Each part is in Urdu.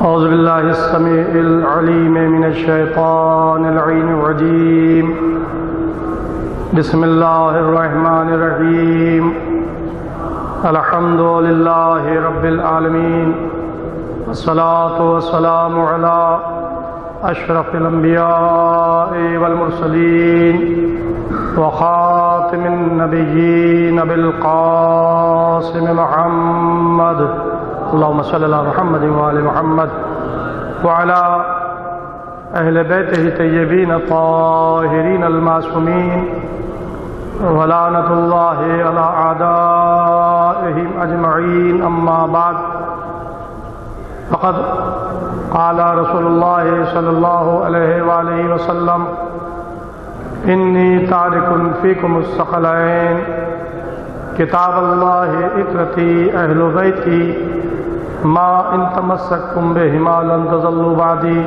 أعوذ بالله السميع العليم من الشيطان اللعين الرجيم. بسم الله الرحمن الرحيم. الحمد لله رب العالمين، والصلاة والسلام على أشرف الأنبياء والمرسلين وخاتم النبيين بالقاسم محمد. اللهم صل على محمد وآل محمد وعلى أهل بيته الطيبين الطاهرين المعصومين، ولعنة الله على أعدائهم أجمعين. أما بعد، فقد قال رسول الله صلى الله عليه وآله وسلم: إني تارك فيكم الثقلين، کتاب اللہ اطرتی اہل بیتی، ما ان تمسکتم بہما لن تضلوا بعدی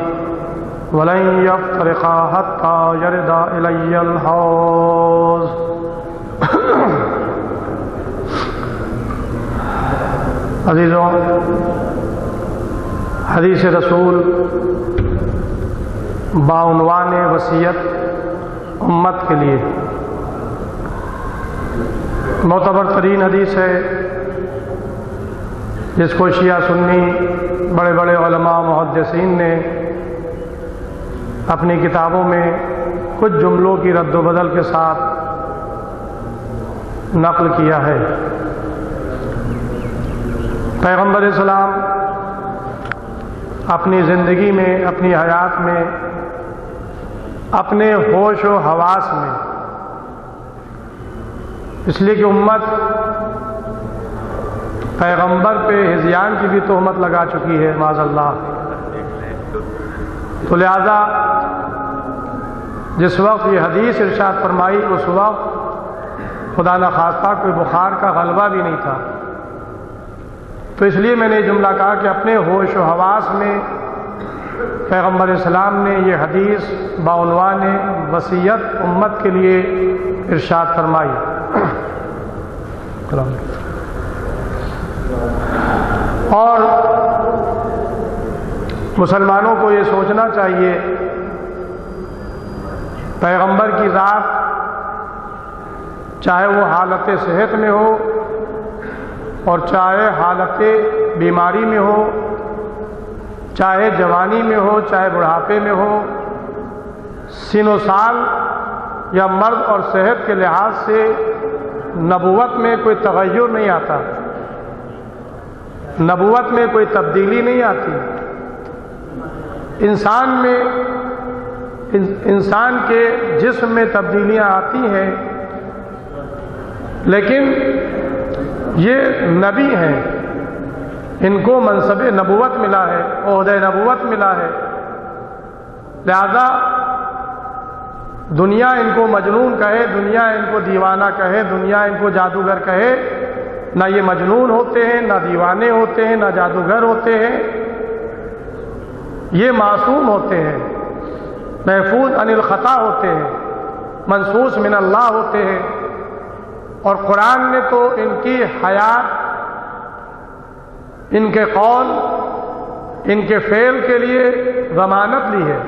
ولن یفترقا حتی یردا الی الحوض. عزیزوں، حدیث رسول بعنوان وصیت امت کے لیے معتبر ترین حدیث ہے، جس کو شیعہ سنی بڑے بڑے علماء محدثین نے اپنی کتابوں میں کچھ جملوں کی رد و بدل کے ساتھ نقل کیا ہے. پیغمبر اسلام اپنی زندگی میں، اپنی حیات میں، اپنے ہوش و حواس میں، اس لیے کہ امت پیغمبر پہ ہذیان کی بھی تہمت لگا چکی ہے معاذ اللہ، تو لہذا جس وقت یہ حدیث ارشاد فرمائی اس وقت خدا نخواستہ کوئی بخار کا غلبہ بھی نہیں تھا. تو اس لیے میں نے یہ جملہ کہا کہ اپنے ہوش و حواس میں پیغمبر اسلام نے یہ حدیث بعنوان وصیت امت کے لیے ارشاد فرمائی. اور مسلمانوں کو یہ سوچنا چاہیے، پیغمبر کی ذات چاہے وہ حالت صحت میں ہو اور چاہے حالت بیماری میں ہو، چاہے جوانی میں ہو چاہے بڑھاپے میں ہو، سن و سال یا مرد اور صحت کے لحاظ سے نبوت میں کوئی تغیر نہیں آتا، نبوت میں کوئی تبدیلی نہیں آتی. انسان کے جسم میں تبدیلیاں آتی ہیں، لیکن یہ نبی ہیں، ان کو منصب نبوت ملا ہے، عہدہ نبوت ملا ہے، لہذا دنیا ان کو مجنون کہے، دنیا ان کو دیوانہ کہے، دنیا ان کو جادوگر کہے، نہ یہ مجنون ہوتے ہیں، نہ دیوانے ہوتے ہیں، نہ جادوگر ہوتے ہیں. یہ معصوم ہوتے ہیں، محفوظ عن الخطا ہوتے ہیں، منصوص من اللہ ہوتے ہیں. اور قرآن نے تو ان کی حیات، ان کے قول، ان کے فعل کے لیے ضمانت لی ہے.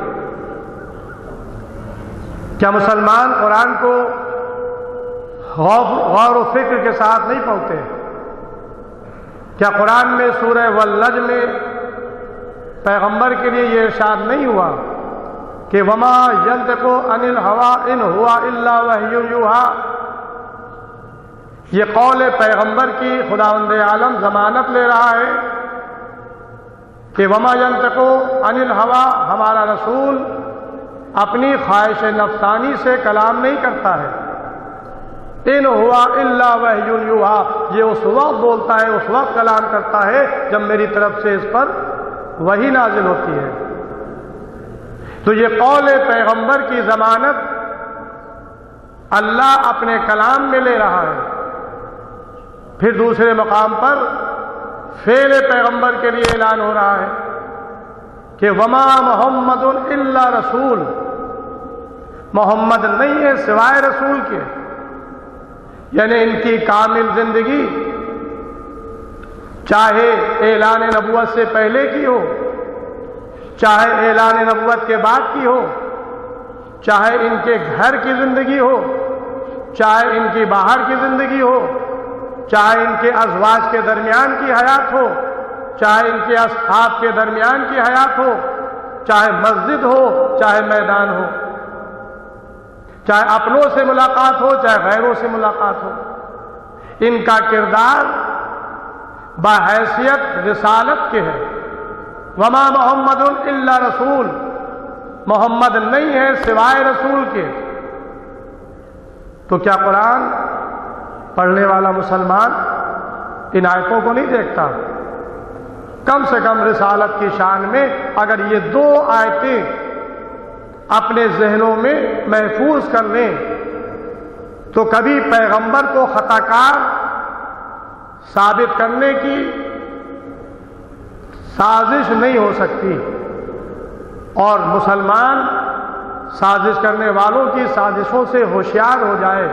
کیا مسلمان قرآن کو غور و فکر کے ساتھ نہیں پڑھتے؟ کیا قرآن میں سورہ والنجم میں پیغمبر کے لیے یہ ارشاد نہیں ہوا کہ وما ینطق عن الہوی ان ہوا الا وحی یوحی؟ یہ قول پیغمبر کی خداوند عالم ضمانت لے رہا ہے کہ وما ینطق عن الہوی، ہمارا رسول اپنی خواہش نفسانی سے کلام نہیں کرتا ہے. ان ہوا الا وحی یوحی، یہ اس وقت بولتا ہے، اس وقت کلام کرتا ہے جب میری طرف سے اس پر وحی نازل ہوتی ہے. تو یہ قول پیغمبر کی ضمانت اللہ اپنے کلام میں لے رہا ہے. پھر دوسرے مقام پر فعل پیغمبر کے لیے اعلان ہو رہا ہے کہ وما محمد الا رسول، محمد نہیں ہے سوائے رسول کے. یعنی ان کی کامل زندگی چاہے اعلان نبوت سے پہلے کی ہو چاہے اعلان نبوت کے بعد کی ہو، چاہے ان کے گھر کی زندگی ہو، چاہے ان کی باہر کی زندگی ہو، چاہے ان کے ازواج کے درمیان کی حیات ہو، چاہے ان کے اصحاب کے درمیان کی حیات ہو، چاہے مسجد ہو، چاہے میدان ہو، چاہے اپنوں سے ملاقات ہو، چاہے غیروں سے ملاقات ہو، ان کا کردار بحیثیت رسالت کے ہے۔ وما محمد الا رسول، محمد نہیں ہے سوائے رسول کے۔ تو کیا قرآن پڑھنے والا مسلمان ان آیتوں کو نہیں دیکھتا؟ کم سے کم رسالت کی شان میں اگر یہ دو آیتیں اپنے ذہنوں میں محفوظ کر لیں تو کبھی پیغمبر کو خطا کار ثابت کرنے کی سازش نہیں ہو سکتی، اور مسلمان سازش کرنے والوں کی سازشوں سے ہوشیار ہو جائے۔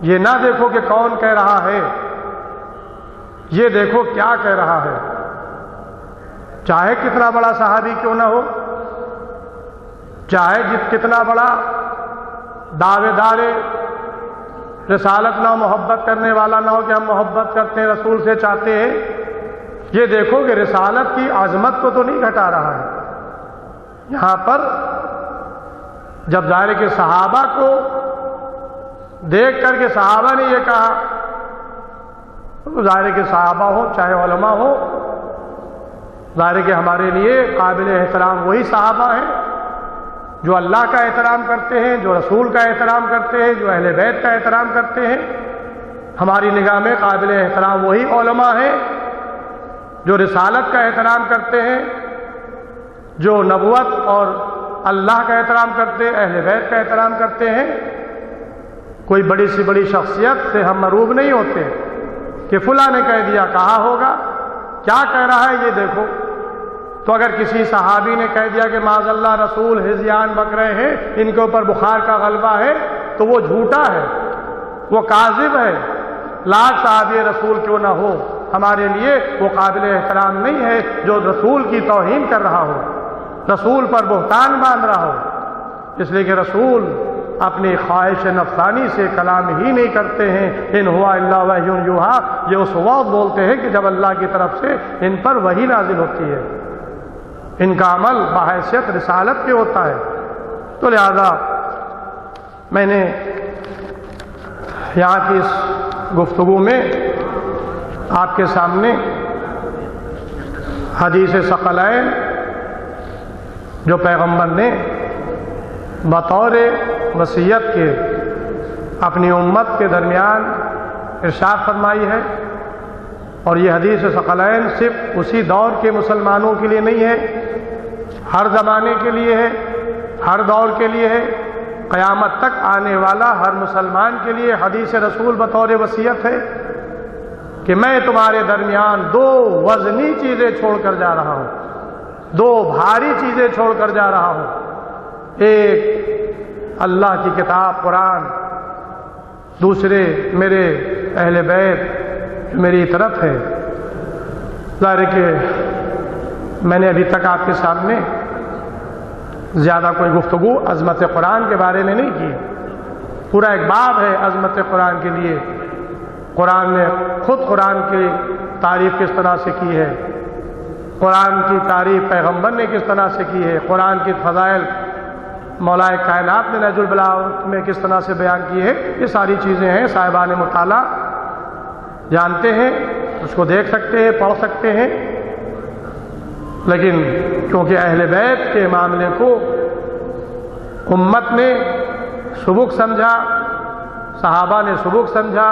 یہ نہ دیکھو کہ کون کہہ رہا ہے، یہ دیکھو کیا کہہ رہا ہے، چاہے کتنا بڑا صحابی کیوں نہ ہو، چاہے کتنا بڑا دعوے دار رسالت نہ ہو، محبت کرنے والا نہ ہو کہ ہم محبت کرتے ہیں، رسول سے چاہتے ہیں، یہ دیکھو کہ رسالت کی عظمت کو تو نہیں گھٹا رہا ہے۔ یہاں پر جب ظاہر کہ صحابہ کو دیکھ کر کے صحابہ نے یہ کہا، ظاہر کہ صحابہ ہو چاہے علماء ہو، ظاہر کہ ہمارے لیے قابل احترام وہی صحابہ ہیں جو اللہ کا احترام کرتے ہیں، جو رسول کا احترام کرتے ہیں، جو اہل بیت کا احترام کرتے ہیں۔ ہماری نگاہ میں قابل احترام وہی علماء ہیں جو رسالت کا احترام کرتے ہیں، جو نبوت اور اللہ کا احترام کرتے ہیں، اہل بیت کا احترام کرتے ہیں۔ کوئی بڑی سی بڑی شخصیت سے ہم مروب نہیں ہوتے کہ فلاں نے کہہ دیا، کہا ہوگا، کیا کہہ رہا ہے یہ دیکھو۔ تو اگر کسی صحابی نے کہہ دیا کہ معاذ اللہ رسول ہذیان بک رہے ہیں، ان کے اوپر بخار کا غلبہ ہے، تو وہ جھوٹا ہے، وہ کاذب ہے، لاکھ صحابی رسول کیوں نہ ہو، ہمارے لیے وہ قابل احترام نہیں ہے جو رسول کی توہین کر رہا ہو، رسول پر بہتان باندھ رہا ہو۔ اس لیے کہ رسول اپنی خواہش نفسانی سے کلام ہی نہیں کرتے ہیں، ان ہوا الا وحی یوحیٰ، یہ اس وقت بولتے ہیں کہ جب اللہ کی طرف سے ان پر وحی نازل ہوتی ہے، ان کا عمل بحیثیت رسالت کے ہوتا ہے۔ تو لہذا میں نے یہاں کی اس گفتگو میں آپ کے سامنے حدیث ثقلین جو پیغمبر نے بطور وصیت کے اپنی امت کے درمیان ارشاد فرمائی ہے، اور یہ حدیث ثقلین صرف اسی دور کے مسلمانوں کے لیے نہیں ہے، ہر زمانے کے لیے ہے، ہر دور کے لیے ہے، قیامت تک آنے والا ہر مسلمان کے لیے حدیث رسول بطور وصیت ہے کہ میں تمہارے درمیان دو وزنی چیزیں چھوڑ کر جا رہا ہوں، دو بھاری چیزیں چھوڑ کر جا رہا ہوں، ایک اللہ کی کتاب قرآن، دوسرے میرے اہل بیت میری طرف ہے۔ ظاہر ہے کہ میں نے ابھی تک آپ کے سامنے زیادہ کوئی گفتگو عظمت قرآن کے بارے میں نہیں کی، پورا ایک باب ہے عظمت قرآن کے لیے، قرآن نے خود قرآن کی تعریف کس طرح سے کی ہے، قرآن کی تعریف پیغمبر نے کس طرح سے کی ہے، قرآن کی فضائل مولا کائنات نے نہج البلاغہ میں کس طرح سے بیان کی ہے، یہ ساری چیزیں ہیں، صاحبان مطالعہ جانتے ہیں، اس کو دیکھ سکتے ہیں، پڑھ سکتے ہیں۔ لیکن کیونکہ اہل بیت کے معاملے کو امت نے سبک سمجھا، صحابہ نے سبک سمجھا،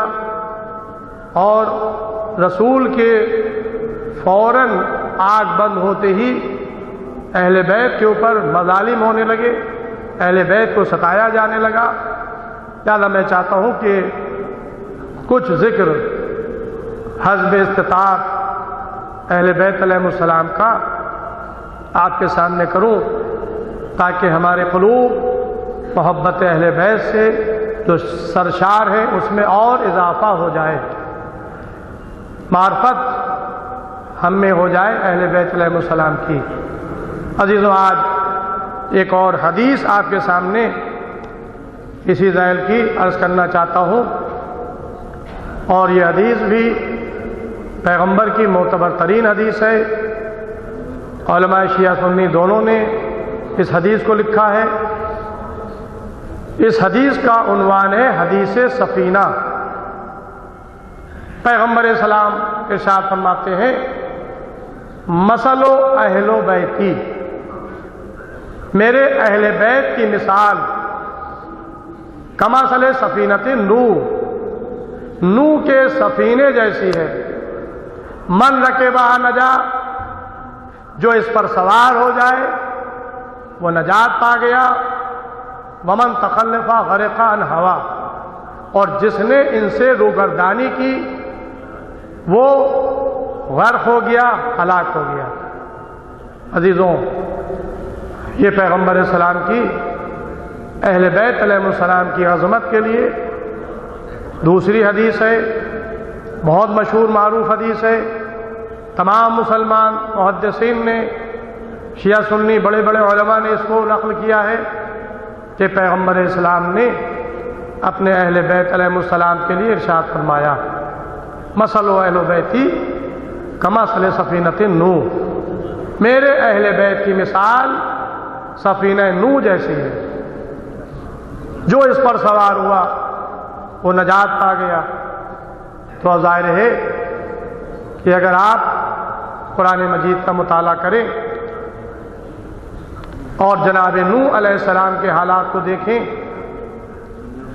اور رسول کے فوراً آگ بند ہوتے ہی اہل بیت کے اوپر مظالم ہونے لگے، اہل بیت کو ستایا جانے لگا۔ لہٰذا میں چاہتا ہوں کہ کچھ ذکر حسب استطاعت اہل بیت علیہ السلام کا آپ کے سامنے کروں، تاکہ ہمارے قلوب محبت اہل بیت سے جو سرشار ہے اس میں اور اضافہ ہو جائے، معرفت ہم میں ہو جائے اہل بیت علیہ السلام کی۔ عزیزو، آج ایک اور حدیث آپ کے سامنے اسی ذیل کی عرض کرنا چاہتا ہوں، اور یہ حدیث بھی پیغمبر کی معتبر ترین حدیث ہے۔ علماء شیعہ سنی دونوں نے اس حدیث کو لکھا ہے۔ اس حدیث کا عنوان ہے حدیث سفینہ۔ پیغمبر اسلام ارشاد فرماتے ہیں، مثل اہل بیتی، میرے اہل بیت کی مثال کمثل سفینۃ نوح، نوح کے سفینے جیسی ہے۔ من رکبہا نجا، جو اس پر سوار ہو جائے وہ نجات پا گیا۔ ومن تخلف غرق عن ہوا، اور جس نے ان سے روگردانی کی وہ غرق ہو گیا، ہلاک ہو گیا۔ عزیزوں، یہ پیغمبر السلام کی اہل بیت علیہ السلام کی عظمت کے لیے دوسری حدیث ہے، بہت مشہور معروف حدیث ہے۔ تمام مسلمان محدثین نے، شیعہ سنی بڑے بڑے علماء نے اس کو نقل کیا ہے کہ پیغمبر اسلام نے اپنے اہل بیت علیہ السلام کے لیے ارشاد فرمایا، مثل اہل بیتی کمثل سفینۃ نوح، میرے اہل بیت کی مثال سفینہ نوح جیسی ہے۔ جو اس پر سوار ہوا وہ نجات پا گیا۔ تو ظاہر ہے کہ اگر آپ قرآن مجید کا مطالعہ کریں اور جناب نوح علیہ السلام کے حالات کو دیکھیں،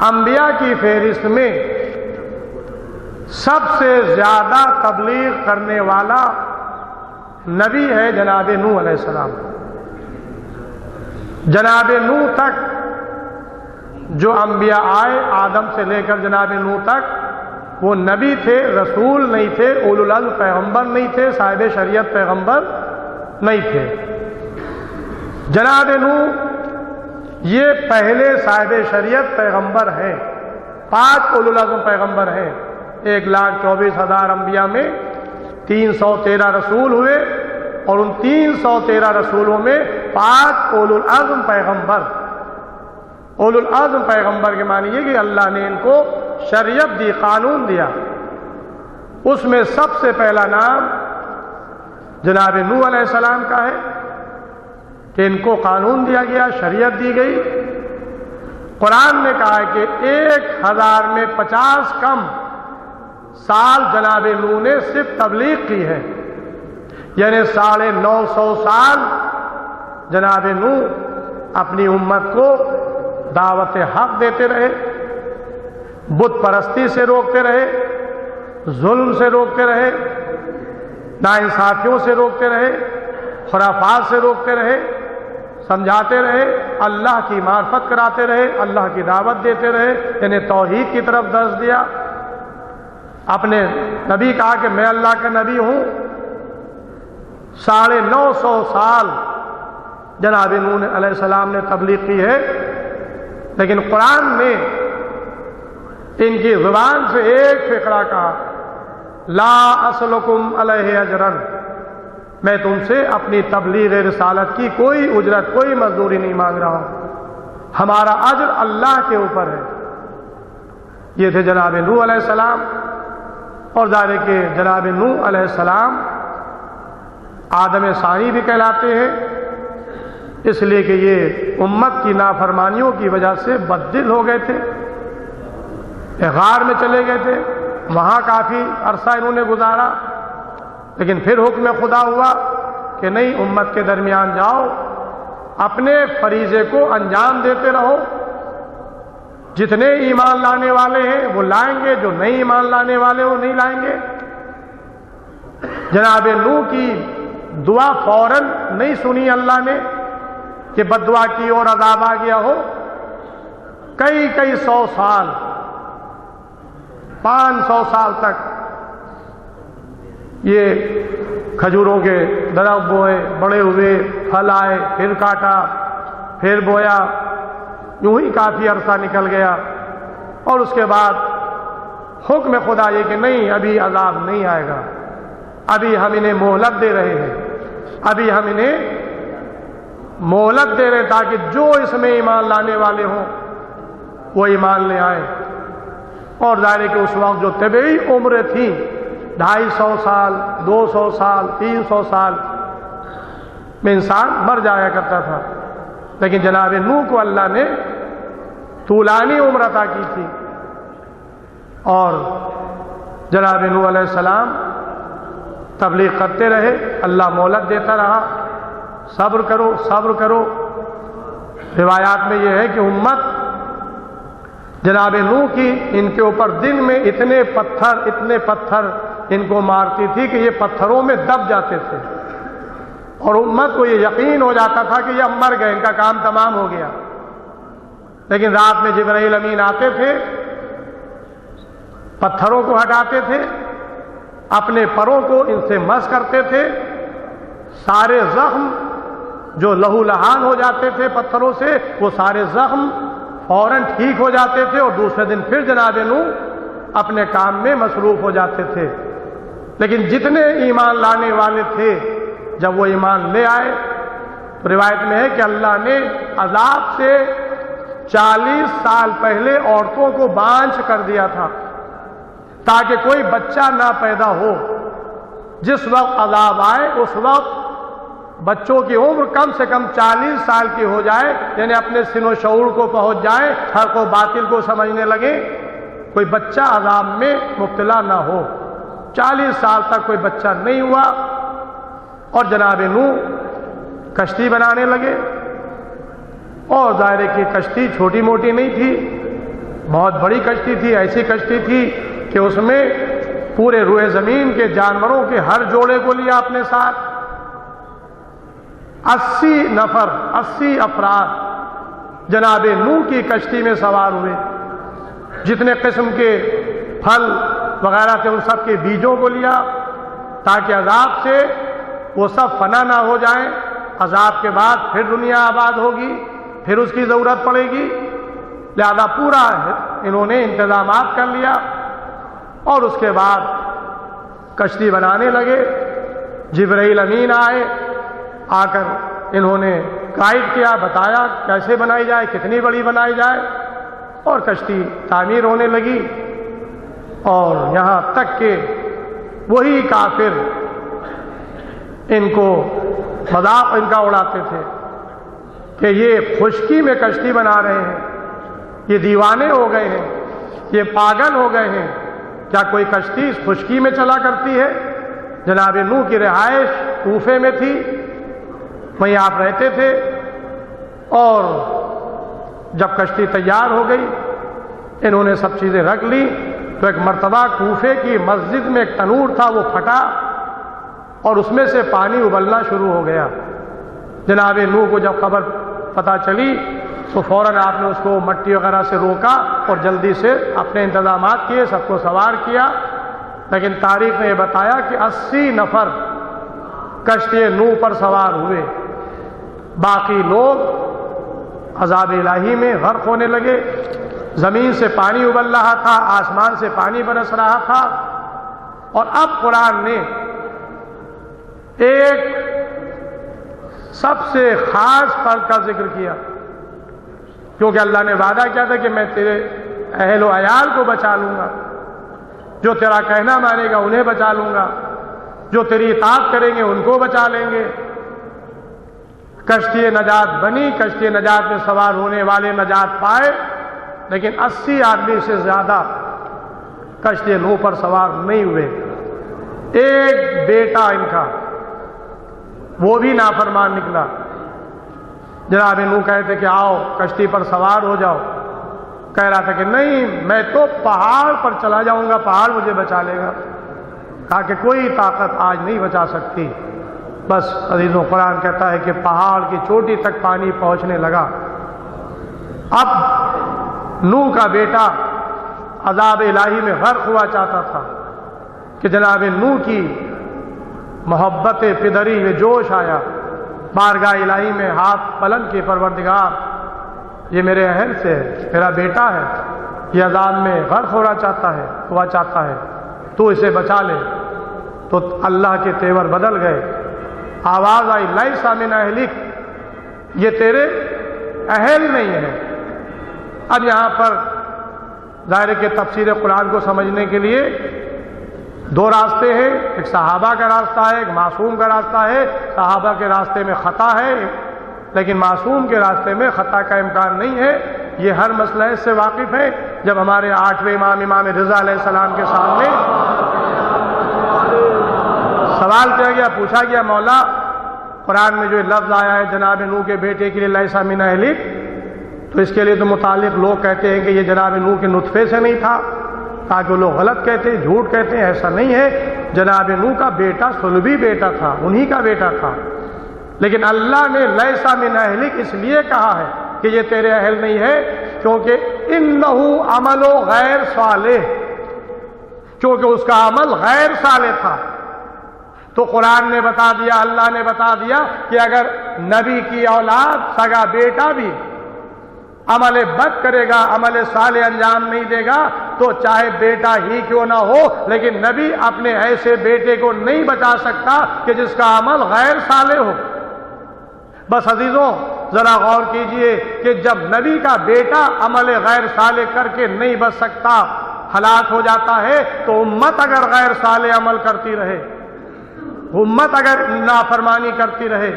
انبیاء کی فہرست میں سب سے زیادہ تبلیغ کرنے والا نبی ہے جناب نوح علیہ السلام۔ جناب نوح تک جو انبیاء آئے، آدم سے لے کر جناب نوح تک، وہ نبی تھے، رسول نہیں تھے، اولو العزم پیغمبر نہیں تھے، صاحب شریعت پیغمبر نہیں تھے۔ جناب نوح یہ پہلے صاحب شریعت پیغمبر ہیں، 5 اولو العزم پیغمبر ہیں۔ 1,24,000 انبیاء میں 313 رسول ہوئے، اور ان 313 رسولوں میں 5 اولو العزم پیغمبر۔ اولو العزم پیغمبر کے معنی یہ کہ اللہ نے ان کو شریعت دی، قانون دیا۔ اس میں سب سے پہلا نام جناب نوح علیہ السلام کا ہے کہ ان کو قانون دیا گیا، شریعت دی گئی۔ قرآن نے کہا ہے کہ 1000 میں 50 کم سال جناب نوح نے صرف تبلیغ کی ہے، یعنی 950 سال جناب نوح اپنی امت کو دعوت حق دیتے رہے، بت پرستی سے روکتے رہے، ظلم سے روکتے رہے، ناانصافیوں سے روکتے رہے، خرافات سے روکتے رہے، سمجھاتے رہے، اللہ کی معرفت کراتے رہے، اللہ کی دعوت دیتے رہے، یعنی توحید کی طرف درس دیا۔ اپنے نبی کہا کہ میں اللہ کا نبی ہوں۔ 950 سال جناب نوح علیہ السلام نے تبلیغ کی ہے، لیکن قرآن نے ان کی زبان سے ایک فقرہ کہا، لا اسلکم علیہ اجرا، میں تم سے اپنی تبلیغ رسالت کی کوئی اجرت، کوئی مزدوری نہیں مانگ رہا ہوں، ہمارا اجر اللہ کے اوپر ہے۔ یہ تھے جناب نوح علیہ السلام۔ اور ظاہر ہے کہ جناب نوح علیہ السلام آدم ثانی بھی کہلاتے ہیں، اس لیے کہ یہ امت کی نافرمانیوں کی وجہ سے بددل ہو گئے تھے، غار میں چلے گئے تھے، وہاں کافی عرصہ انہوں نے گزارا، لیکن پھر حکم خدا ہوا کہ نہیں، امت کے درمیان جاؤ، اپنے فریضے کو انجام دیتے رہو، جتنے ایمان لانے والے ہیں وہ لائیں گے، جو نہیں ایمان لانے والے وہ نہیں لائیں گے۔ جناب نوح کی دعا فوراً نہیں سنی اللہ نے کہ بد دعا کی اور عذاب آ گیا ہو، کئی 100 سال، 500 سال تک یہ کھجوروں کے درخت بوئے، بڑے ہوئے، پھل آئے، پھر کاٹا، پھر بویا، یوں ہی کافی عرصہ نکل گیا، اور اس کے بعد حکم خدا یہ کہ نہیں، ابھی عذاب نہیں آئے گا، ابھی ہم انہیں مہلت دے رہے ہیں، ابھی ہم انہیں مہلت دے رہے تاکہ جو اس میں ایمان لانے والے ہوں وہ ایمان لے آئیں۔ اور ظاہر ہے کہ اس وقت جو طبعی عمریں تھیں 250 سال 200 سال 300 سال میں انسان مر جایا کرتا تھا، لیکن جناب نوح کو اللہ نے طولانی عمر عطا کی تھی، اور جناب نوح علیہ السلام تبلیغ کرتے رہے، اللہ مہلت دیتا رہا، صبر کرو صبر کرو۔ روایات میں یہ ہے کہ امت جناب نوح کی ان کے اوپر دن میں اتنے پتھر ان کو مارتی تھی کہ یہ پتھروں میں دب جاتے تھے، اور امت کو یہ یقین ہو جاتا تھا کہ یہ مر گئے، ان کا کام تمام ہو گیا۔ لیکن رات میں جبرائیل امین آتے تھے، پتھروں کو ہٹاتے تھے، اپنے پروں کو ان سے مس کرتے تھے، سارے زخم جو لہو لہان ہو جاتے تھے پتھروں سے وہ سارے زخم فوراً ٹھیک ہو جاتے تھے، اور دوسرے دن پھر جناب نوح اپنے کام میں مصروف ہو جاتے تھے۔ لیکن جتنے ایمان لانے والے تھے جب وہ ایمان لے آئے تو روایت میں ہے کہ اللہ نے عذاب سے 40 سال پہلے عورتوں کو بانجھ کر دیا تھا تاکہ کوئی بچہ نہ پیدا ہو۔ جس وقت عذاب آئے اس وقت بچوں کی عمر کم سے کم 40 سال کی ہو جائے، یعنی اپنے سن و شعور کو پہنچ جائے، حق و باطل کو سمجھنے لگے، کوئی بچہ عذاب میں مبتلا نہ ہو۔ 40 سال تک کوئی بچہ نہیں ہوا، اور جناب نوح کشتی بنانے لگے، اور ظاہر ہے کہ کشتی چھوٹی موٹی نہیں تھی، بہت بڑی کشتی تھی، ایسی کشتی تھی کہ اس میں پورے روئے زمین کے جانوروں کے ہر جوڑے کو لیا اپنے ساتھ۔ 80 افراد جناب نوح کی کشتی میں سوار ہوئے، جتنے قسم کے پھل وغیرہ تھے ان سب کے بیجوں کو لیا تاکہ عذاب سے وہ سب فنا نہ ہو جائیں۔ عذاب کے بعد پھر دنیا آباد ہوگی، پھر اس کی ضرورت پڑے گی، لہذا پورا انہوں نے انتظامات کر لیا، اور اس کے بعد کشتی بنانے لگے۔ جبرائیل امین آئے، آ کر انہوں نے گائیڈ کیا، بتایا کیسے بنائی جائے، کتنی بڑی بنائی جائے، اور کشتی تعمیر ہونے لگی۔ اور یہاں تک کہ وہی کافر ان کو مذاق ان کا اڑاتے تھے کہ یہ خشکی میں کشتی بنا رہے ہیں، یہ دیوانے ہو گئے ہیں، یہ پاگل ہو گئے ہیں، کیا کوئی کشتی اس خشکی میں چلا کرتی ہے؟ جناب نوح کی رہائش کوفے میں تھی، وہیں آپ رہتے تھے، اور جب کشتی تیار ہو گئی انہوں نے سب چیزیں رکھ لی تو ایک مرتبہ کوفے کی مسجد میں ایک تنور تھا، وہ پھٹا اور اس میں سے پانی ابلنا شروع ہو گیا۔ جناب نوح کو جب خبر پتہ چلی تو فوراً آپ نے اس کو مٹی وغیرہ سے روکا اور جلدی سے اپنے انتظامات کیے، سب کو سوار کیا۔ لیکن تاریخ نے یہ بتایا کہ 80 نفر کشتی نوح پر سوار ہوئے، باقی لوگ عذاب الہی میں غرق ہونے لگے۔ زمین سے پانی ابل رہا تھا، آسمان سے پانی برس رہا تھا، اور اب قرآن نے ایک سب سے خاص فرد کا ذکر کیا، کیونکہ اللہ نے وعدہ کیا تھا کہ میں تیرے اہل و عیال کو بچا لوں گا، جو تیرا کہنا مانے گا انہیں بچا لوں گا، جو تیری اطاعت کریں گے ان کو بچا لیں گے۔ کشتی نجات بنی، کشتی نجات میں سوار ہونے والے نجات پائے، لیکن 80 آدمی سے زیادہ کشتی نوح پر سوار نہیں ہوئے۔ ایک بیٹا ان کا وہ بھی نافرمان نکلا۔ جناب نوح کہتے کہ آؤ کشتی پر سوار ہو جاؤ، کہہ رہا تھا کہ نہیں، میں تو پہاڑ پر چلا جاؤں گا، پہاڑ مجھے بچا لے گا۔ کہا کہ کوئی طاقت آج نہیں بچا سکتی۔ بس عزیزوں، قرآن کہتا ہے کہ پہاڑ کی چوٹی تک پانی پہنچنے لگا۔ اب نوح کا بیٹا عذاب الہی میں غرق ہوا چاہتا تھا کہ جناب نوح کی محبت پدری میں جوش آیا، بارگاہ الہی میں ہاتھ بلند کے، پروردگار یہ میرے اہل سے ہے، میرا بیٹا ہے، یہ عذاب میں غرق ہوا چاہتا ہے، تو اسے بچا لے۔ تو اللہ کے تیور بدل گئے، آواز آئی لیس من اہلک، یہ تیرے اہل نہیں ہے۔ اب یہاں پر ظاہر کہ تفسیر قرآن کو سمجھنے کے لیے دو راستے ہیں، ایک صحابہ کا راستہ ہے، ایک معصوم کا راستہ ہے۔ صحابہ کے راستے میں خطا ہے، لیکن معصوم کے راستے میں خطا کا امکان نہیں ہے۔ یہ ہر مسئلہ سے واقف ہے۔ جب ہمارے 8ویں امام امام رضا علیہ السلام کے سامنے سوال کیا گیا، پوچھا گیا مولا قرآن میں جو لفظ آیا ہے جناب نوح کے بیٹے کے لیے لیسا من اہلک، تو اس کے لیے تو متعلق لوگ کہتے ہیں کہ یہ جناب نوح کے نطفے سے نہیں تھا، تاکہ لوگ غلط کہتے ہیں، جھوٹ کہتے ہیں، ایسا نہیں ہے۔ جناب نوح کا بیٹا صلبی بیٹا تھا، انہی کا بیٹا تھا، لیکن اللہ نے لیسا من اہلک اس لیے کہا ہے کہ یہ تیرے اہل نہیں ہے، کیونکہ انہ عمل غیر صالح، کیونکہ اس کا عمل غیر صالح تھا۔ تو قرآن نے بتا دیا، اللہ نے بتا دیا کہ اگر نبی کی اولاد سگا بیٹا بھی عمل بد کرے گا، عمل صالح انجام نہیں دے گا، تو چاہے بیٹا ہی کیوں نہ ہو، لیکن نبی اپنے ایسے بیٹے کو نہیں بچا سکتا کہ جس کا عمل غیر صالح ہو۔ بس عزیزوں ذرا غور کیجئے کہ جب نبی کا بیٹا عمل غیر صالح کر کے نہیں بچ سکتا، ہلاک ہو جاتا ہے، تو امت اگر غیر صالح عمل کرتی رہے، امت اگر نافرمانی کرتی رہے،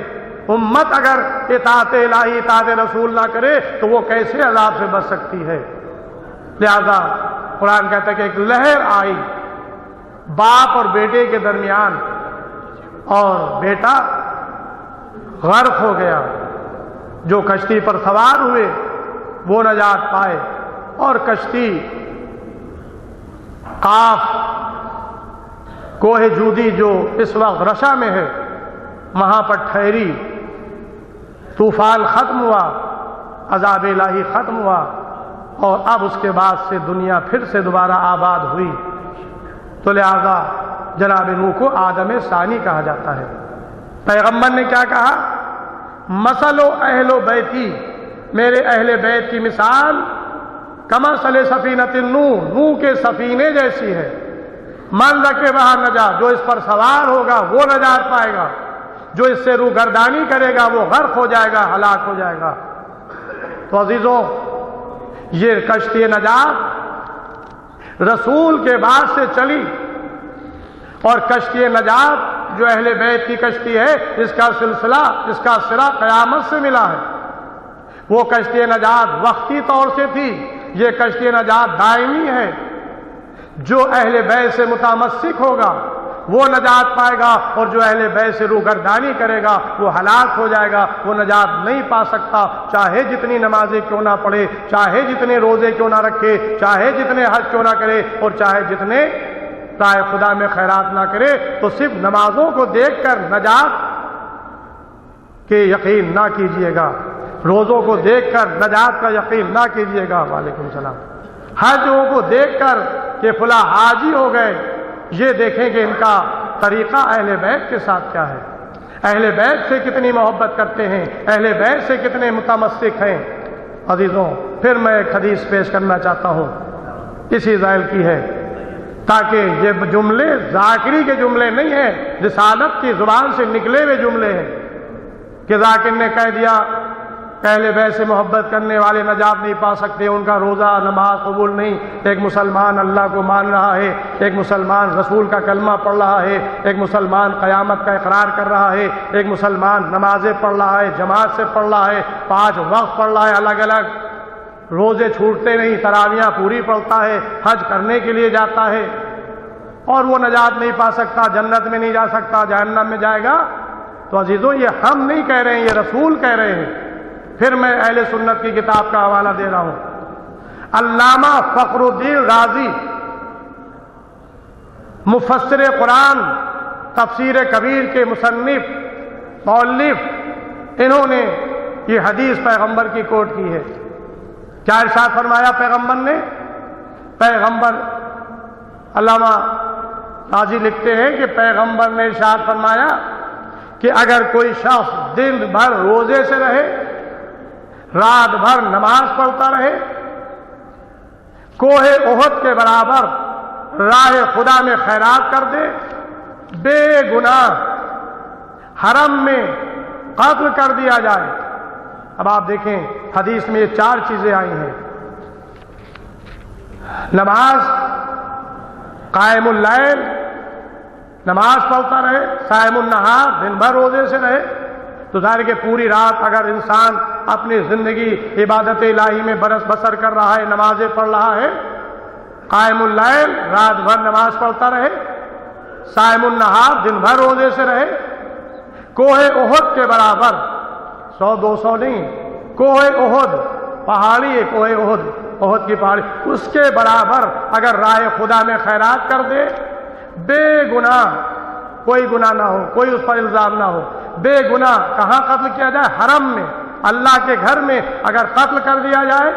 امت اگر اطاعت الہی اطاعت رسول نہ کرے، تو وہ کیسے عذاب سے بچ سکتی ہے؟ لہذا قرآن کہتا ہے کہ ایک لہر آئی باپ اور بیٹے کے درمیان، اور بیٹا غرق ہو گیا۔ جو کشتی پر سوار ہوئے وہ نجات پائے، اور کشتی قاف کوہ جودی جو اس وقت رشا میں ہے وہاں پر ٹھہری، طوفان ختم ہوا، عذاب الہی ختم ہوا، اور اب اس کے بعد سے دنیا پھر سے دوبارہ آباد ہوئی۔ تو لہذا جناب نوح کو آدم ثانی کہا جاتا ہے۔ پیغمبر نے کیا کہا؟ مثل اہل بیتی، میرے اہل بیت کی مثال کمثل سفینۃ نوح، نوح کے سفینے جیسی ہے۔ من رکبہا نجا، جو اس پر سوار ہوگا وہ نجات پائے گا، جو اس سے روگردانی کرے گا وہ غرق ہو جائے گا، ہلاک ہو جائے گا۔ تو عزیزوں یہ کشتی نجات رسول کے بعد سے چلی، اور کشتی نجات جو اہل بیت کی کشتی ہے، اس کا سلسلہ، اس کا سرا قیامت سے ملا ہے۔ وہ کشتی نجات وقتی طور سے تھی، یہ کشتی نجات دائمی ہے۔ جو اہل بیت سے متمسک ہوگا وہ نجات پائے گا، اور جو اہل بیت سے روگردانی کرے گا وہ ہلاک ہو جائے گا، وہ نجات نہیں پا سکتا، چاہے جتنی نمازیں کیوں نہ پڑھے، چاہے جتنے روزے کیوں نہ رکھے، چاہے جتنے حج کیوں نہ کرے، اور چاہے جتنے رائے خدا میں خیرات نہ کرے۔ تو صرف نمازوں کو دیکھ کر نجات کے یقین نہ کیجیے گا، روزوں کو دیکھ کر نجات کا یقین نہ کیجیے گا۔ وعلیکم السلام۔ حجوں کو دیکھ کر کہ فلاں حاجی ہو گئے، یہ دیکھیں کہ ان کا طریقہ اہل بیت کے ساتھ کیا ہے، اہل بیت سے کتنی محبت کرتے ہیں، اہل بیت سے کتنے متمسک ہیں۔ عزیزوں پھر میں ایک حدیث پیش کرنا چاہتا ہوں، اسی ذیل کی ہے، تاکہ یہ جملے ذاکری کے جملے نہیں ہیں، رسالت کی زبان سے نکلے ہوئے جملے ہیں، کہ ذاکر نے کہہ دیا اہل بیت سے محبت کرنے والے نجات نہیں پا سکتے، ان کا روزہ نماز قبول نہیں۔ ایک مسلمان اللہ کو مان رہا ہے، ایک مسلمان رسول کا کلمہ پڑھ رہا ہے، ایک مسلمان قیامت کا اقرار کر رہا ہے، ایک مسلمان نمازیں پڑھ رہا ہے، جماعت سے پڑھ رہا ہے، 5 وقت پڑھ رہا ہے، الگ الگ روزے چھوٹتے نہیں، تراویاں پوری پڑھتا ہے، حج کرنے کے لیے جاتا ہے، اور وہ نجات نہیں پا سکتا، جنت میں نہیں جا سکتا، جہنم میں جائے گا۔ تو عزیزوں یہ ہم نہیں کہہ رہے ہیں، یہ رسول کہہ رہے ہیں۔ پھر میں اہل سنت کی کتاب کا حوالہ دے رہا ہوں، علامہ فخر الدین رازی مفسر قرآن، تفسیر کبیر کے مصنف مؤلف، انہوں نے یہ حدیث پیغمبر کی کوٹ کی ہے۔ کیا ارشاد فرمایا پیغمبر نے؟ پیغمبر علامہ رازی لکھتے ہیں کہ پیغمبر نے ارشاد فرمایا کہ اگر کوئی شخص دن بھر روزے سے رہے، رات بھر نماز پڑھتا رہے، کوہ احد کے برابر راہ خدا میں خیرات کر دے، بے گناہ حرم میں قتل کر دیا جائے، اب آپ دیکھیں حدیث میں یہ 4 چیزیں آئی ہیں. نماز، قائم اللیل، نماز پڑھتا رہے، صائم النہار، دن بھر روزے سے رہے. تو ظاہر کہ پوری رات اگر انسان اپنی زندگی عبادت الہی میں برس بسر کر رہا ہے، نمازیں پڑھ رہا ہے، قائم اللیل رات بھر نماز پڑھتا رہے، صائم النہار دن بھر روزے سے رہے، کوہ احد کے برابر، 100-200 نہیں، کوہ احد پہاڑی ہے، کوہ احد، احد کی پہاڑی، اس کے برابر اگر راہ خدا میں خیرات کر دے، بے گناہ، کوئی گناہ نہ ہو، کوئی اس پر الزام نہ ہو، بے گناہ، کہاں قتل کیا جائے؟ حرم میں، اللہ کے گھر میں اگر قتل کر دیا جائے،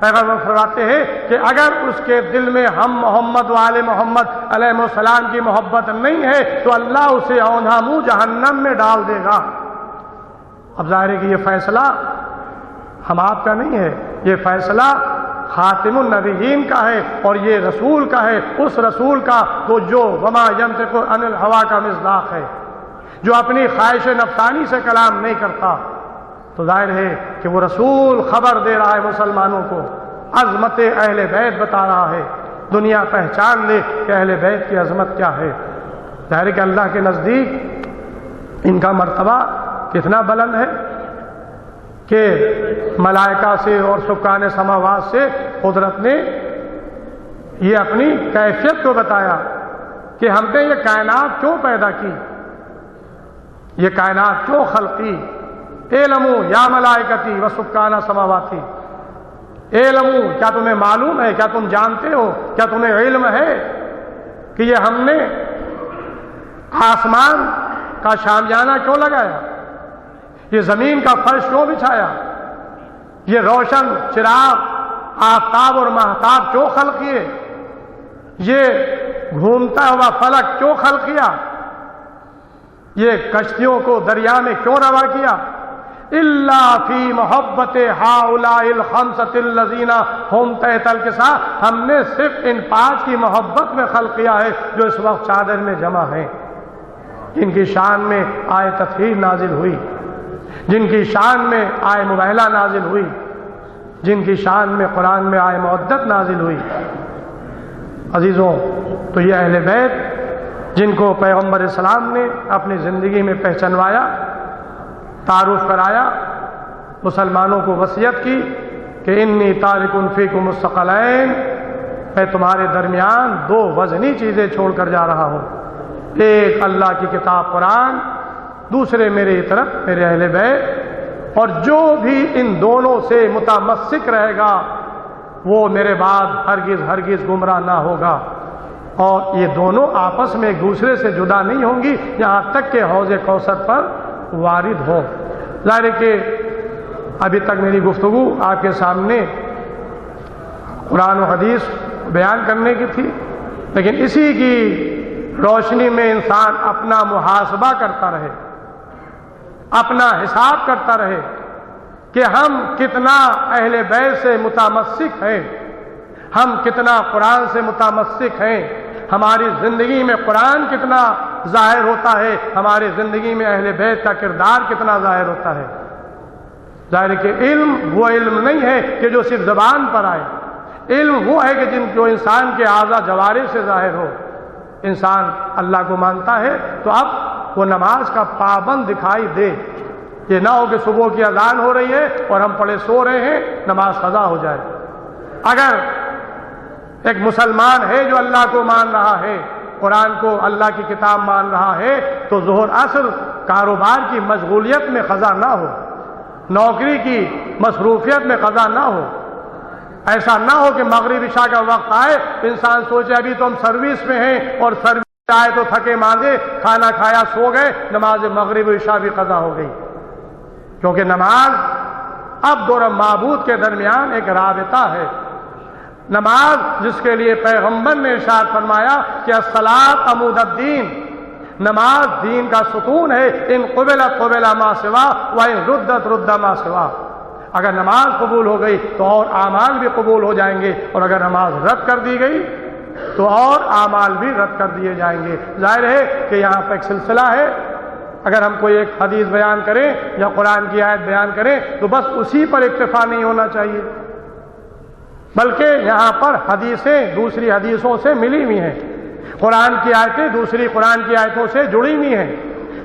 پیغمبر فرماتے ہیں کہ اگر اس کے دل میں ہم محمد و آل محمد علیہ السلام کی محبت نہیں ہے تو اللہ اسے اوندھا منہ جہنم میں ڈال دے گا. اب ظاہر ہے کہ یہ فیصلہ ہم آپ کا نہیں ہے، یہ فیصلہ خاتم النبیین کا ہے، اور یہ رسول کا ہے، اس رسول کا تو جو وما ینطق عن الہویٰ کا مصداق ہے، جو اپنی خواہش نفسانی سے کلام نہیں کرتا. تو ظاہر ہے کہ وہ رسول خبر دے رہا ہے مسلمانوں کو، عظمت اہل بیت بتا رہا ہے، دنیا پہچان لے کہ اہل بیت کی عظمت کیا ہے. ظاہر ہے کہ اللہ کے نزدیک ان کا مرتبہ کتنا بلند ہے کہ ملائکہ سے اور سکان سماوات سے قدرت نے یہ اپنی کیفیت کو بتایا کہ ہم نے یہ کائنات کیوں پیدا کی، یہ کائنات کیوں خلقی. اعلموا یا ملائکتی و سکان سماواتی، اعلموا، کیا تمہیں معلوم ہے، کیا تم جانتے ہو، کیا تمہیں علم ہے کہ یہ ہم نے آسمان کا شامیانہ کیوں لگایا، یہ زمین کا فرش کیوں بچھایا، یہ روشن چراغ آفتاب اور مہتاب کیوں خلق کیے، یہ گھومتا ہوا فلک کیوں خلق کیا، یہ کشتیوں کو دریا میں کیوں روا کیا. الا فی محبت ہؤلاء الخمسۃ الذین هم تحت الکساء، ہم نے صرف ان 5 کی محبت میں خلق کیا ہے جو اس وقت چادر میں جمع ہیں، جن کی شان میں آئے تطہیر نازل ہوئی، جن کی شان میں آئے مباہلہ نازل ہوئی، جن کی شان میں قرآن میں آئے مودت نازل ہوئی. عزیزوں، تو یہ اہل بیت جن کو پیغمبر اسلام نے اپنی زندگی میں پہچنوایا، تعارف کرایا، مسلمانوں کو وصیت کی کہ انی تارک فیکم الثقلین، میں تمہارے درمیان 2 وزنی چیزیں چھوڑ کر جا رہا ہوں، ایک اللہ کی کتاب قرآن، دوسرے میرے طرف میرے اہل بیت، اور جو بھی ان دونوں سے متمسک رہے گا وہ میرے بعد ہرگز گمراہ نہ ہوگا. اور یہ دونوں آپس میں ایک دوسرے سے جدا نہیں ہوں گی یہاں تک کہ حوض کوثر پر وارد ہو. ظاہر ہے کہ ابھی تک میری گفتگو آپ کے سامنے قرآن و حدیث بیان کرنے کی تھی، لیکن اسی کی روشنی میں انسان اپنا محاسبہ کرتا رہے، اپنا حساب کرتا رہے کہ ہم کتنا اہل بیت سے متمسک ہیں، ہم کتنا قرآن سے متمسک ہیں، ہماری زندگی میں قرآن کتنا ظاہر ہوتا ہے، ہماری زندگی میں اہل بیت کا کردار کتنا ظاہر ہوتا ہے. ظاہر ہے کہ علم وہ علم نہیں ہے کہ جو صرف زبان پر آئے، علم وہ ہے کہ جو انسان کے اعضاء جوارح سے ظاہر ہو. انسان اللہ کو مانتا ہے تو اب وہ نماز کا پابند دکھائی دے، یہ نہ ہو کہ صبح کی اذان ہو رہی ہے اور ہم پڑے سو رہے ہیں، نماز قضا ہو جائے. اگر ایک مسلمان ہے جو اللہ کو مان رہا ہے، قرآن کو اللہ کی کتاب مان رہا ہے، تو ظہر عصر کاروبار کی مشغولیت میں قضا نہ ہو، نوکری کی مصروفیت میں قضا نہ ہو. ایسا نہ ہو کہ مغرب عشاء کا وقت آئے انسان سوچے ابھی تو ہم سروس میں ہیں اور سروس آئے تو تھکے ماندے، کھانا کھایا سو گئے، نماز مغرب عشاء بھی قضا ہو گئی. کیونکہ نماز عبد اور معبود کے درمیان ایک رابطہ ہے. نماز جس کے لیے پیغمبر نے ارشاد فرمایا کہ الصلاۃ عمود الدین، نماز دین کا ستون ہے. ان قبلت قبل ما سوا وان ردت رد ما سوا. اگر نماز قبول ہو گئی تو اور اعمال بھی قبول ہو جائیں گے، اور اگر نماز رد کر دی گئی تو اور اعمال بھی رد کر دیے جائیں گے. ظاہر ہے کہ یہاں پہ ایک سلسلہ ہے اگر ہم کوئی ایک حدیث بیان کریں یا قرآن کی آیت بیان کریں تو بس اسی پر اکتفا نہیں ہونا چاہیے، بلکہ یہاں پر حدیثیں دوسری حدیثوں سے ملی ہوئی ہیں، قرآن کی آیتیں دوسری قرآن کی آیتوں سے جڑی ہوئی ہیں۔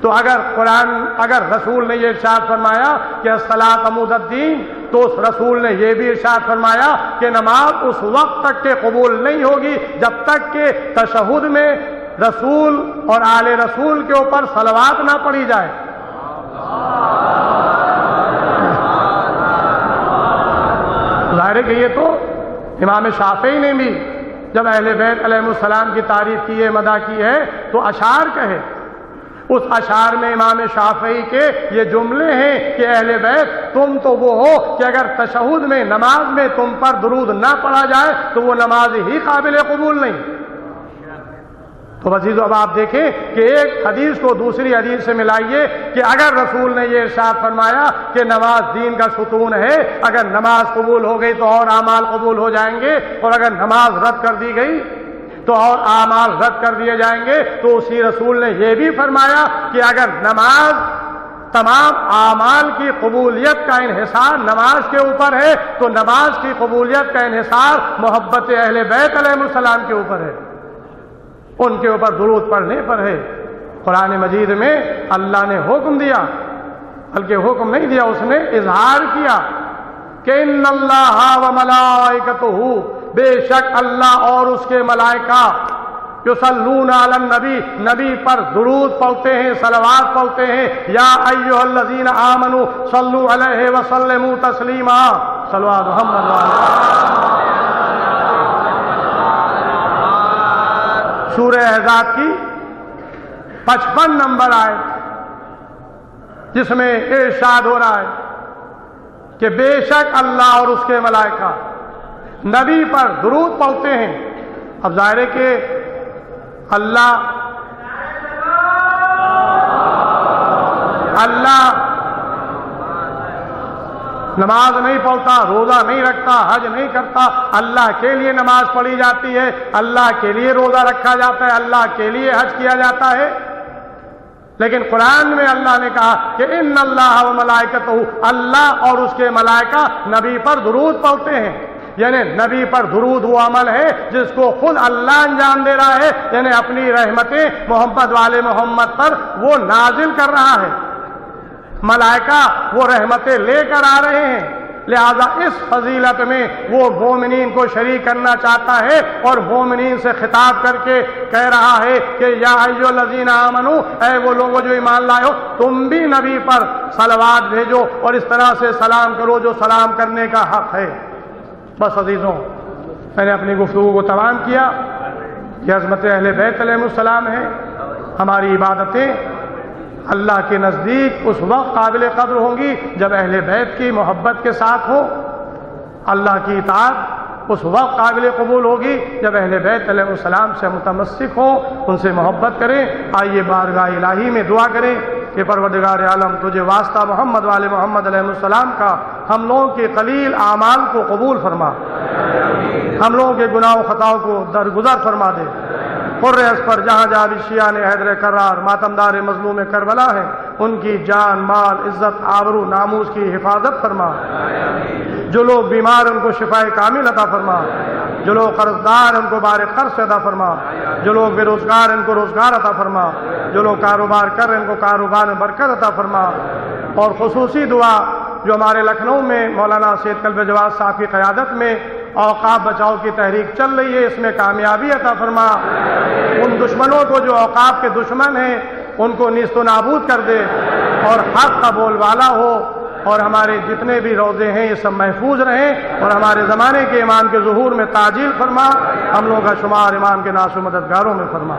تو اگر رسول نے یہ ارشاد فرمایا کہ الصلاۃ عمود الدین، تو اس رسول نے یہ بھی ارشاد فرمایا کہ نماز اس وقت تک کہ قبول نہیں ہوگی جب تک کہ تشہد میں رسول اور آل رسول کے اوپر صلوات نہ پڑھی جائے۔ ظاہر ہے کہ یہ تو امام شافعی نے بھی جب اہل بیت علیہ السلام کی تعریف کی ہے، مدح کی ہے، تو اشعار کہے۔ اس اشعار میں امام شافعی کے یہ جملے ہیں کہ اہل بیت تم تو وہ ہو کہ اگر تشہد میں نماز میں تم پر درود نہ پڑھا جائے تو وہ نماز ہی قابل قبول نہیں۔ تو عزیزو اب آپ دیکھیں کہ ایک حدیث کو دوسری حدیث سے ملائیے کہ اگر رسول نے یہ ارشاد فرمایا کہ نماز دین کا ستون ہے، اگر نماز قبول ہو گئی تو اور اعمال قبول ہو جائیں گے، اور اگر نماز رد کر دی گئی تو اور اعمال رد کر دیے جائیں گے، تو اسی رسول نے یہ بھی فرمایا کہ اگر نماز تمام اعمال کی قبولیت کا انحصار نماز کے اوپر ہے تو نماز کی قبولیت کا انحصار محبت اہل بیت علیہ السلام کے اوپر ہے، ان کے اوپر درود پڑھنے پر ہے۔ قرآن مجید میں اللہ نے حکم دیا، بلکہ حکم نہیں دیا، اس نے اظہار کیا کہ ان اللہ و ملائکتہ، بے شک اللہ اور اس کے ملائکہ، یصلون علی النبی، نبی پر درود پڑھتے ہیں، صلوات پڑھتے ہیں۔ یا ایھا الذین آمنوا صلوا علیہ وسلموا تسلیما، صلوات محمد سورہ احزاب کی 55 نمبر آیت، جس میں ارشاد ہو رہا ہے کہ بے شک اللہ اور اس کے ملائکہ نبی پر درود پڑھتے ہیں۔ اب ظاہر ہے کہ اللہ نماز نہیں پڑھتا، روزہ نہیں رکھتا، حج نہیں کرتا، اللہ کے لیے نماز پڑھی جاتی ہے، اللہ کے لیے روزہ رکھا جاتا ہے، اللہ کے لیے حج کیا جاتا ہے۔ لیکن قرآن میں اللہ نے کہا کہ ان اللہ و ملائکتہ، اللہ اور اس کے ملائکہ نبی پر درود پڑھتے ہیں، یعنی نبی پر درود وہ عمل ہے جس کو خود اللہ انجام دے رہا ہے، یعنی اپنی رحمتیں محمد والے محمد پر وہ نازل کر رہا ہے، ملائکہ وہ رحمتیں لے کر آ رہے ہیں۔ لہذا اس فضیلت میں وہ مومنین کو شریک کرنا چاہتا ہے اور مومنین سے خطاب کر کے کہہ رہا ہے کہ یا ایھا الذین آمنو، اے وہ لوگوں جو ایمان لائے ہو، تم بھی نبی پر صلوات بھیجو اور اس طرح سے سلام کرو جو سلام کرنے کا حق ہے۔ بس عزیزوں، میں نے اپنی گفتگو کو تمام کیا۔ یہ عظمت اہل بیت علیہ السلام ہے۔ ہماری عبادتیں اللہ کے نزدیک اس وقت قابل قدر ہوں گی جب اہل بیت کی محبت کے ساتھ ہو، اللہ کی اطاعت اس وقت قابل قبول ہوگی جب اہل بیت علیہ السلام سے متمسک ہوں، ان سے محبت کریں۔ آئیے بارگاہ الہی میں دعا کریں کہ پروردگار عالم تجھے واسطہ محمد والے محمد علیہ السلام کا ہم لوگوں کے قلیل اعمال کو قبول فرما، ہم لوگوں کے گناہ و خطاؤں کو درگزر فرما دے۔ قرۃ پر جہاں جہاں بھی شیعان حیدر کرار ماتمدار مظلوم کربلا ہیں، ان کی جان، مال، عزت، آبرو، ناموس کی حفاظت فرما۔ جو لوگ بیمار ان کو شفائے کامل عطا فرما، جو لوگ قرضدار ان کو بار قرض سے عطا فرما، جو لوگ بے روزگار ان کو روزگار عطا فرما، جو لوگ کاروبار کر رہے ہیں ان کو کاروبار میں برکت عطا فرما۔ اور خصوصی دعا جو ہمارے لکھنؤ میں مولانا سید قلب جواد صاحب کی قیادت میں اوقاف بچاؤ کی تحریک چل رہی ہے، اس میں کامیابی عطا فرما۔ ان دشمنوں کو جو اوقاف کے دشمن ہیں ان کو نیست و نابود کر دے اور حق کا بول والا ہو، اور ہمارے جتنے بھی روزے ہیں یہ سب محفوظ رہیں، اور ہمارے زمانے کے امام کے ظہور میں تعجیل فرما، ہم لوگوں کا شمار امام کے ناصر مددگاروں میں فرما۔